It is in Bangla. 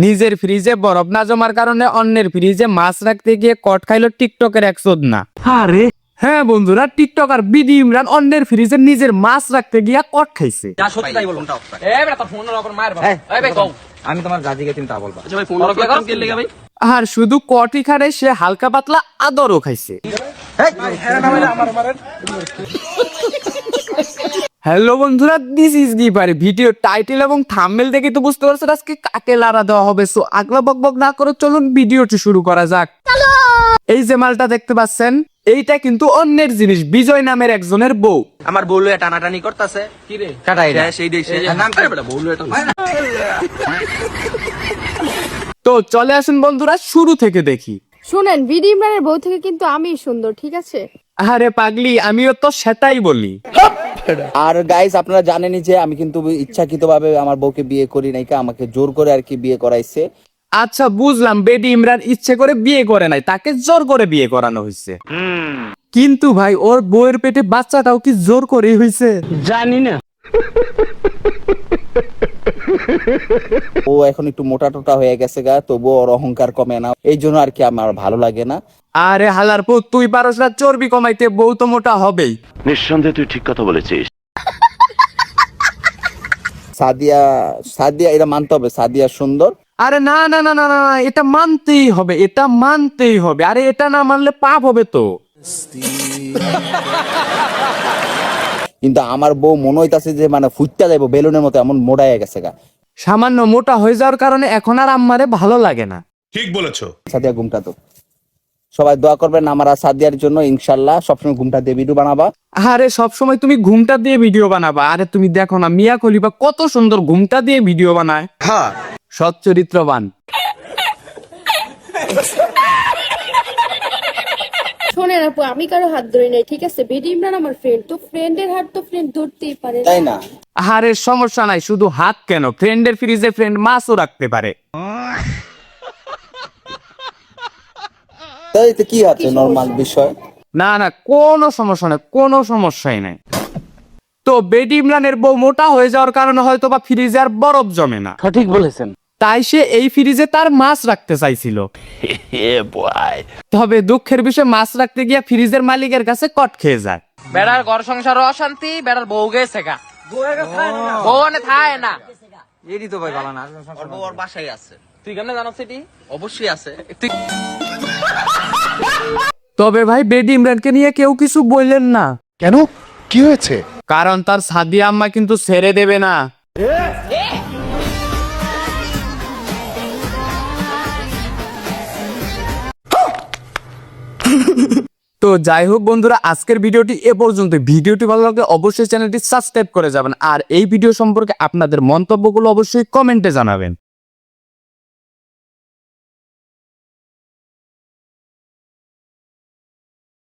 নিজের ফ্রিজে বরফ না জমার কারণে অন্যের ফ্রিজে মাছ রাখতে গিয়ে কট খাইলো টিকটকের এক চোদনা। আরে হ্যাঁ বন্ধুরা, টিকটকার বিডি ইমরান অন্যের ফ্রিজে নিজের মাছ রাখতে গিয়া কট খাইছে। আমি তোমার গাজিকে চিন্তা বলবা। আর শুধু কটই খানে, সে হালকা পাতলা আদরও খাইছে। হ্যালো বন্ধুরা, দিস ইজ গিপার। ভিডিও টাইটেল এবং থাম্বনেল দেখে তো বুঝতে পারছেন আজকে কাকে লারা দেওয়া হবে। সো আগলা বকবক না করে চলুন ভিডিওটি শুরু করা যাক। এই যে মালটা দেখতে পাচ্ছেন, এইটা কিন্তু অন্যের জিনিস, বিজয় নামের একজনের বউ। আমার বউলে টানাটানি করতেছে কি রে কাটাই না সেই দেশে নাম কি বলে বউলে তো চলে আসুন বন্ধুরা, শুরু থেকে দেখি। শুনেন, বিডি ইমরানের বউ থেকে কিন্তু আমি সুন্দর, ঠিক আছে? আরে পাগলি, আমিও তো সেটাই বলি। আর গাইস, আপনারা জানেনই যে আমি কিন্তু ইচ্ছাকৃতভাবে আমার বউকে বিয়ে করি নাই, আমাকে জোর করে আর কি বিয়ে করাইছে। আচ্ছা বুঝলাম, বেডি ইমরান ইচ্ছে করে বিয়ে করে নাই, তাকে জোর করে বিয়ে করানো হয়েছে। কিন্তু ভাই, ওর বউয়ের পেটে বাচ্চাটাও কি জোর করে হয়েছে? জানি না। ও এখন একটু মোটা টোটা হয়ে গেছে গা, তবুও ওর অহংকার কমে না, এই জন্য আর কি আমার ভালো লাগে না। আরে হালার পর, তুই পারস না চর্বি কমাইতে, বউ তো মোটা হবেই। নিঃসন্দেহে তুই ঠিক কথা বলেছিস। সাদিয়া সাদিয়া এটা মানতে হবে, সাদিয়া সুন্দর। আরে না না না না না, এটা মানতেই হবে, এটা মানতেই হবে। আরে এটা না মানলে পাপ হবে তো। কিন্তু আমার বউ মনে হইতাছে যে মানে ফুটটা যাইবো বেলুনের মতো, এমন মোটা হয়ে গেছে গা। সামান্য মোটা হয়ে যাওয়ার কারণে এখন আর আম্মারে ভালো লাগে না। ঠিক বলেছো। সাদিয়া ঘুমটা তো সবাই দোয়া করবেন আমার আর সাদিয়ার জন্য, ইনশাল্লাহ সবসময় ঘুমটা দিয়ে ভিডিও বানাবা। আরে সবসময় তুমি ঘুমটা দিয়ে ভিডিও বানাবা? আরে তুমি দেখো না, মিয়া খলিফা কত সুন্দর ঘুমটা দিয়ে ভিডিও বানায়। হ্যাঁ, সৎ চরিত্রবান। শোনেন আপু, আমি কারো হাত ধরি নাই, ঠিক আছে? বিডি ইমরান আমার ফ্রেন্ড, তো ফ্রেন্ডের হাত তো ফ্রেন্ড ধরতেই পারে, তাই না? আরে সমস্যা নাই, শুধু হাত কেন, ফ্রেন্ডের ফ্রিজে ফ্রেন্ড মাছও রাখতে পারে। তাই তো কি আছে, নরমাল বিষয়। না না, কোনো সমস্যা নাই, কোনো সমস্যাই নাই। তো বেডি ইমরানের বউ মোটা হয়ে যাওয়ার কারণে হয়তো বা ফ্রিজে আর বরফ জমে না, সঠিক বলেছেন। তাই সে এই ফ্রিজে তার মাছ রাখতে চাইছিল। তবে দুঃখের বিষয়, মাছ রাখতে গিয়ে ফ্রিজের মালিকের কাছে কট খেয়ে যায়। বেড়ার ঘর সংসার অশান্তি, বেড়ার বউ গেছে গা বউ নে থায় না এডি তো ভাই ভালো না। ওর বউ ওর বাসায় আছে। তুই কেমনে জানো সেটি? অবশ্যই আছে। তুই তবে ভাই, বেডি ইমরানকে নিয়ে কেউ কিছু বললেন না। কেন, কি হয়েছে? কারণ তার সাদিয়া আম্মা কিন্তু ছেড়ে দেবে না। তো যাই হোক বন্ধুরা, আজকের ভিডিওটি এ পর্যন্ত। ভিডিওটি ভালো লাগলে অবশ্যই চ্যানেলটি সাবস্ক্রাইব করে যাবেন, আর এই ভিডিও সম্পর্কে আপনাদের মন্তব্যগুলো অবশ্যই কমেন্টে জানাবেন।